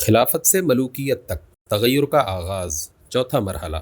خلافت سے ملوکیت تک تغیر کا آغاز، چوتھا مرحلہ۔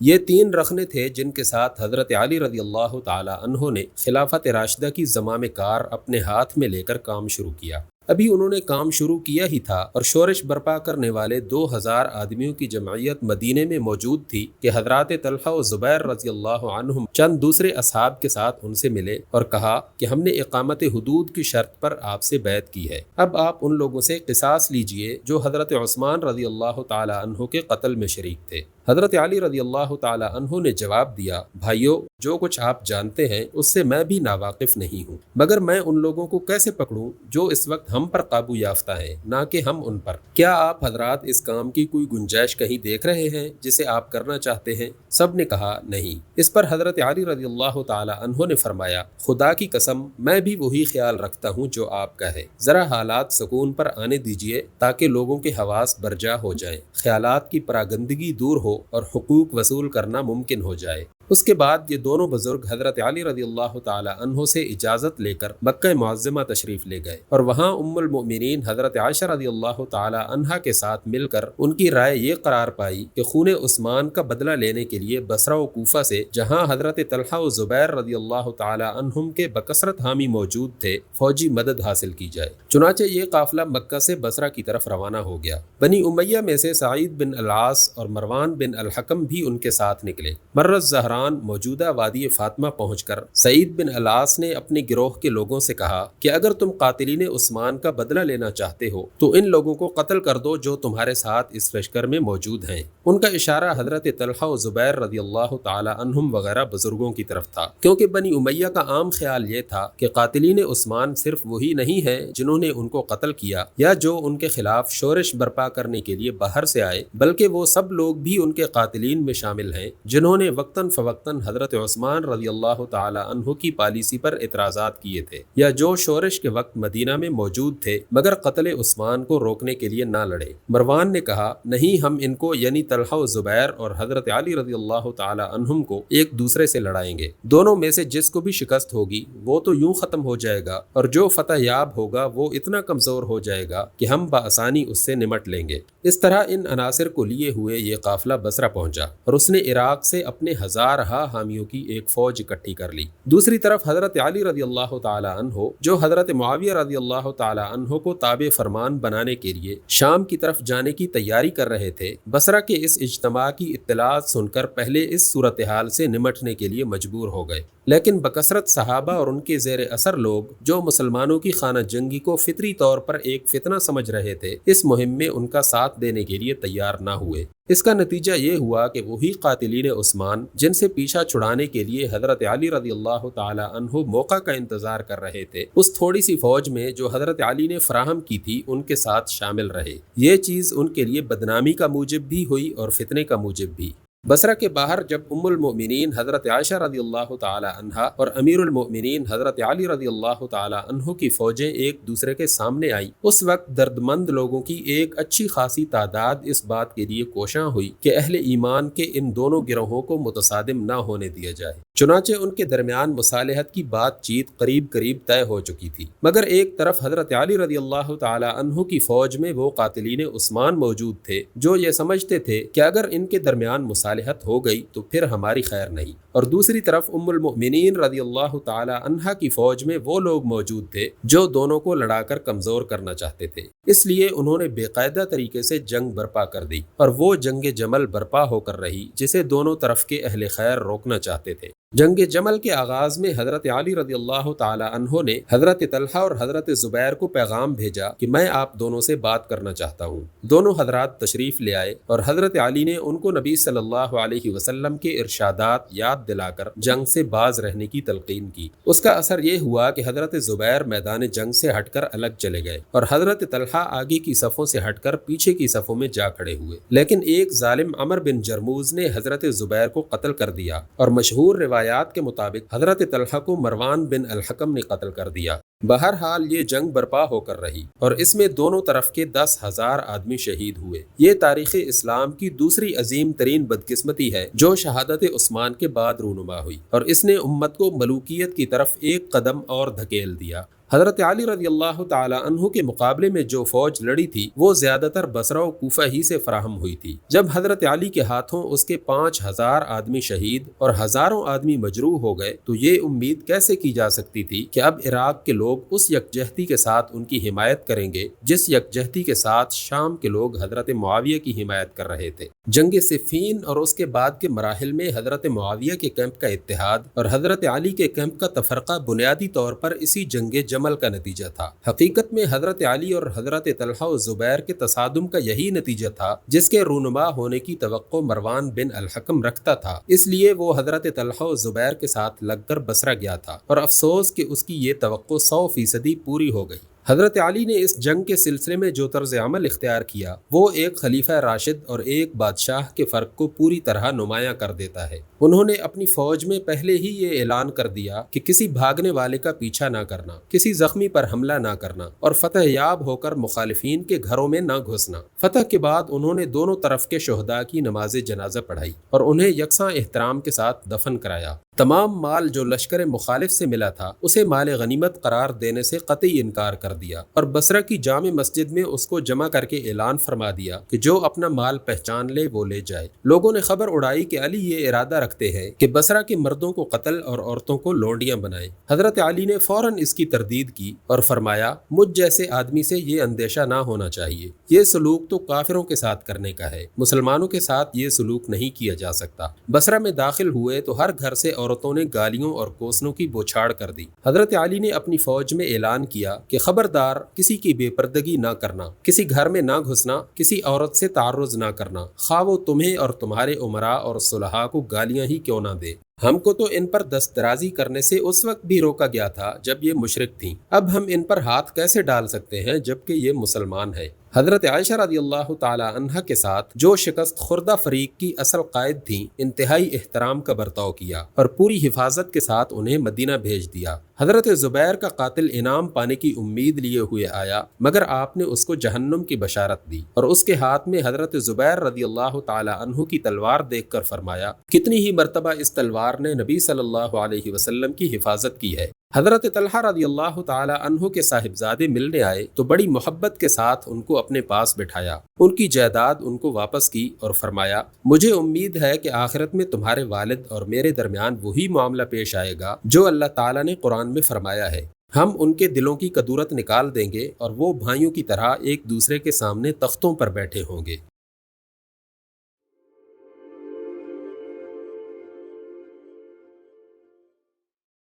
یہ 3 رخنے تھے جن کے ساتھ حضرت علی رضی اللہ تعالی عنہ نے خلافت راشدہ کی زمام کار اپنے ہاتھ میں لے کر کام شروع کیا۔ ابھی انہوں نے کام شروع کیا ہی تھا اور شورش برپا کرنے والے 2000 آدمیوں کی جمعیت مدینے میں موجود تھی کہ حضرات طلحہ و زبیر رضی اللہ عنہم چند دوسرے اصحاب کے ساتھ ان سے ملے اور کہا کہ ہم نے اقامت حدود کی شرط پر آپ سے بیعت کی ہے، اب آپ ان لوگوں سے قصاص لیجئے جو حضرت عثمان رضی اللہ تعالی عنہ کے قتل میں شریک تھے۔ حضرت علی رضی اللہ تعالی عنہ نے جواب دیا، بھائیو، جو کچھ آپ جانتے ہیں اس سے میں بھی ناواقف نہیں ہوں، مگر میں ان لوگوں کو کیسے پکڑوں جو اس وقت ہم پر قابو یافتہ ہیں، نہ کہ ہم ان پر۔ کیا آپ حضرات اس کام کی کوئی گنجائش کہیں دیکھ رہے ہیں جسے آپ کرنا چاہتے ہیں؟ سب نے کہا نہیں۔ اس پر حضرت علی رضی اللہ تعالی عنہ نے فرمایا، خدا کی قسم میں بھی وہی خیال رکھتا ہوں جو آپ کا ہے، ذرا حالات سکون پر آنے دیجئے تاکہ لوگوں کے حواس برجا ہو جائیں، خیالات کی پراگندگی دور ہو اور حقوق وصول کرنا ممکن ہو جائے۔ اس کے بعد یہ دونوں بزرگ حضرت علی رضی اللہ تعالی عنہ سے اجازت لے کر مکہ معظمہ تشریف لے گئے اور وہاں ام المؤمنین حضرت عائشہ رضی اللہ تعالی عنہا کے ساتھ مل کر ان کی رائے یہ قرار پائی کہ خون عثمان کا بدلہ لینے کے لیے بصرہ و کوفہ سے، جہاں حضرت طلحہ و زبیر رضی اللہ تعالی عنہم کے بکثرت حامی موجود تھے، فوجی مدد حاصل کی جائے۔ چنانچہ یہ قافلہ مکہ سے بصرہ کی طرف روانہ ہو گیا۔ بنی امیہ میں سے سعید بن العاص اور مروان بن الحکم بھی ان کے ساتھ نکلے۔ مرت زہران موجودہ وادی فاطمہ پہنچ کر سعید بن العاص نے اپنے گروہ کے لوگوں سے کہا کہ اگر تم قاتلین عثمان کا بدلہ لینا چاہتے ہو تو ان لوگوں کو قتل کر دو جو تمہارے ساتھ اس لشکر میں موجود ہیں۔ ان کا اشارہ حضرت طلحہ و زبیر رضی اللہ تعالی عنہم وغیرہ بزرگوں کی طرف تھا، کیونکہ بنی امیہ کا عام خیال یہ تھا کہ قاتلین عثمان صرف وہی نہیں ہیں جنہوں نے ان کو قتل کیا یا جو ان کے خلاف شورش برپا کرنے کے لیے باہر سے آئے، بلکہ وہ سب لوگ بھی ان کے قاتلین میں شامل ہیں جنہوں نے وقتاً فوقتاً حضرت عثمان رضی اللہ تعالی عنہ کی پالیسی پر اعتراضات کیے تھے یا جو شورش کے وقت مدینہ میں موجود تھے مگر قتل عثمان کو روکنے کے لیے نہ لڑے۔ مروان نے کہا، نہیں، ہم ان کو یعنی طلحہ و زبیر اور حضرت علی رضی اللہ تعالی عنہم کو ایک دوسرے سے لڑائیں گے، دونوں میں سے جس کو بھی شکست ہوگی وہ تو یوں ختم ہو جائے گا اور جو فتح یاب ہوگا وہ اتنا کمزور ہو جائے گا کہ ہم بآسانی اس سے نمٹ لیں گے۔ اس طرح ان عناصر کو لیے ہوئے یہ قافلہ بصرہ پہنچا اور اس نے عراق سے اپنے ہزارہا حامیوں کی ایک فوج اکٹھی کر لی۔ دوسری طرف حضرت علی رضی اللہ تعالی عنہ جو حضرت معاویہ رضی اللہ تعالی عنہ کو تابع فرمان بنانے کے لیے شام کی طرف جانے کی تیاری کر رہے تھے، بصرہ کے اس اجتماع کی اطلاعات سن کر پہلے اس صورتحال سے نمٹنے کے لیے مجبور ہو گئے، لیکن بکثرت صحابہ اور ان کے زیر اثر لوگ جو مسلمانوں کی خانہ جنگی کو فطری طور پر ایک فتنہ سمجھ رہے تھے، اس مہم میں ان کا ساتھ دینے کے لیے تیار نہ ہوئے۔ اس کا نتیجہ یہ ہوا کہ وہی قاتلین عثمان جن سے پیچھا چھڑانے کے لیے حضرت علی رضی اللہ تعالی عنہ موقع کا انتظار کر رہے تھے، اس تھوڑی سی فوج میں جو حضرت علی نے فراہم کی تھی ان کے ساتھ شامل رہے۔ یہ چیز ان کے لیے بدنامی کا موجب بھی ہوئی اور فتنے کا موجب بھی۔ بصرہ کے باہر جب ام المؤمنین حضرت عائشہ رضی اللہ تعالی عنہا اور امیر المؤمنین حضرت علی رضی اللہ تعالی عنہ کی فوجیں ایک دوسرے کے سامنے آئیں، اس وقت دردمند لوگوں کی ایک اچھی خاصی تعداد اس بات کے لیے کوشاں ہوئی کہ اہل ایمان کے ان دونوں گروہوں کو متصادم نہ ہونے دیا جائے۔ چنانچہ ان کے درمیان مصالحت کی بات چیت قریب قریب طے ہو چکی تھی، مگر ایک طرف حضرت علی رضی اللہ تعالی عنہ کی فوج میں وہ قاتلین عثمان موجود تھے جو یہ سمجھتے تھے کہ اگر ان کے درمیان مصالحت ہو گئی تو پھر ہماری خیر نہیں، اور دوسری طرف ام المؤمنین رضی اللہ تعالی عنہا کی فوج میں وہ لوگ موجود تھے جو دونوں کو لڑا کر کمزور کرنا چاہتے تھے۔ اس لیے انہوں نے بے قاعدہ طریقے سے جنگ برپا کر دی اور وہ جنگ جمل برپا ہو کر رہی جسے دونوں طرف کے اہل خیر روکنا چاہتے تھے۔ جنگ جمل کے آغاز میں حضرت علی رضی اللہ تعالی عنہ نے حضرت طلحہ اور حضرت زبیر کو پیغام بھیجا کہ میں آپ دونوں سے بات کرنا چاہتا ہوں۔ دونوں حضرات تشریف لے آئے اور حضرت علی نے ان کو نبی صلی اللہ علیہ وسلم کے ارشادات یاد دلا کر جنگ سے باز رہنے کی تلقین کی۔ اس کا اثر یہ ہوا کہ حضرت زبیر میدان جنگ سے ہٹ کر الگ چلے گئے اور حضرت طلحہ آگے کی صفوں سے ہٹ کر پیچھے کی صفوں میں جا کھڑے ہوئے، لیکن ایک ظالم عمر بن جرموز نے حضرت زبیر کو قتل کر دیا اور مشہور روایات کے مطابق حضرت طلحہ کو مروان بن الحکم نے قتل کر دیا۔ بہرحال یہ جنگ برپا ہو کر رہی اور اس میں دونوں طرف کے 10,000 آدمی شہید ہوئے۔ یہ تاریخ اسلام کی دوسری عظیم ترین بدقسمتی ہے جو شہادت عثمان کے بعد رونما ہوئی اور اس نے امت کو ملوکیت کی طرف ایک قدم اور دھکیل دیا۔ حضرت علی رضی اللہ تعالی عنہ کے مقابلے میں جو فوج لڑی تھی وہ زیادہ تر بصرہ و کوفہ ہی سے فراہم ہوئی تھی۔ جب حضرت علی کے ہاتھوں اس کے 5000 آدمی شہید اور ہزاروں آدمی مجروح ہو گئے تو یہ امید کیسے کی جا سکتی تھی کہ اب عراق کے لوگ اس یکجہتی کے ساتھ ان کی حمایت کریں گے جس یکجہتی کے ساتھ شام کے لوگ حضرت معاویہ کی حمایت کر رہے تھے۔ جنگ صفین اور اس کے بعد کے مراحل میں حضرت معاویہ کے کیمپ کا اتحاد اور حضرت علی کے کیمپ کا تفرقہ بنیادی طور پر اسی جنگ جمل کا نتیجہ تھا۔ حقیقت میں حضرت علی اور حضرت طلحہ و زبیر کے تصادم کا یہی نتیجہ تھا جس کے رونما ہونے کی توقع مروان بن الحکم رکھتا تھا، اس لیے وہ حضرت طلحہ و زبیر کے ساتھ لگ کر بصرہ گیا تھا، اور افسوس کہ اس کی یہ توقع 100% پوری ہو گئی۔ حضرت علی نے اس جنگ کے سلسلے میں جو طرز عمل اختیار کیا وہ ایک خلیفہ راشد اور ایک بادشاہ کے فرق کو پوری طرح نمایاں کر دیتا ہے۔ انہوں نے اپنی فوج میں پہلے ہی یہ اعلان کر دیا کہ کسی بھاگنے والے کا پیچھا نہ کرنا، کسی زخمی پر حملہ نہ کرنا اور فتح یاب ہو کر مخالفین کے گھروں میں نہ گھسنا۔ فتح کے بعد انہوں نے دونوں طرف کے شہداء کی نماز جنازہ پڑھائی اور انہیں یکساں احترام کے ساتھ دفن کرایا۔ تمام مال جو لشکر مخالف سے ملا تھا اسے مال غنیمت قرار دینے سے قطعی انکار کر دیا اور بصرہ کی جامع مسجد میں اس کو جمع کر کے اعلان فرما دیا کہ جو اپنا مال پہچان لے وہ لے جائے۔ لوگوں نے خبر اڑائی کہ علی یہ ارادہ رکھتے ہیں کہ بصرہ کے مردوں کو قتل اور عورتوں کو لونڈیاں بنائیں۔ حضرت علی نے فوراً اس کی تردید کی اور فرمایا مجھ جیسے آدمی سے یہ اندیشہ نہ ہونا چاہیے، یہ سلوک تو کافروں کے ساتھ کرنے کا ہے، مسلمانوں کے ساتھ یہ سلوک نہیں کیا جا سکتا۔ بصرہ میں داخل ہوئے تو ہر گھر سے عورتوں نے گالیوں اور کوسنوں کی بوچھاڑ کر دی۔ حضرت علی نے اپنی فوج میں اعلان کیا کہ خبردار کسی کی بے پردگی نہ کرنا، کسی گھر میں نہ گھسنا، کسی عورت سے تعرض نہ کرنا، خواہ وہ تمہیں اور تمہارے امراء اور صلحاء کو گالیاں ہی کیوں نہ دے۔ ہم کو تو ان پر دست درازی کرنے سے اس وقت بھی روکا گیا تھا جب یہ مشرک تھیں، اب ہم ان پر ہاتھ کیسے ڈال سکتے ہیں جبکہ یہ مسلمان ہے۔ حضرت عائشہ رضی اللہ تعالی عنہا کے ساتھ جو شکست خوردہ فریق کی اصل قائد تھیں انتہائی احترام کا برتاؤ کیا اور پوری حفاظت کے ساتھ انہیں مدینہ بھیج دیا۔ حضرت زبیر کا قاتل انعام پانے کی امید لیے ہوئے آیا مگر آپ نے اس کو جہنم کی بشارت دی اور اس کے ہاتھ میں حضرت زبیر رضی اللہ تعالی عنہ کی تلوار دیکھ کر فرمایا کتنی ہی مرتبہ اس تلوار نے نبی صلی اللہ علیہ وسلم کی حفاظت کی ہے۔ حضرت طلحہ رضی اللہ تعالی عنہ کے صاحبزادے ملنے آئے تو بڑی محبت کے ساتھ ان کو اپنے پاس بٹھایا، ان کی جائیداد ان کو واپس کی اور فرمایا مجھے امید ہے کہ آخرت میں تمہارے والد اور میرے درمیان وہی معاملہ پیش آئے گا جو اللہ تعالیٰ نے قرآن میں فرمایا ہے، ہم ان کے دلوں کی کدورت نکال دیں گے اور وہ بھائیوں کی طرح ایک دوسرے کے سامنے تختوں پر بیٹھے ہوں گے۔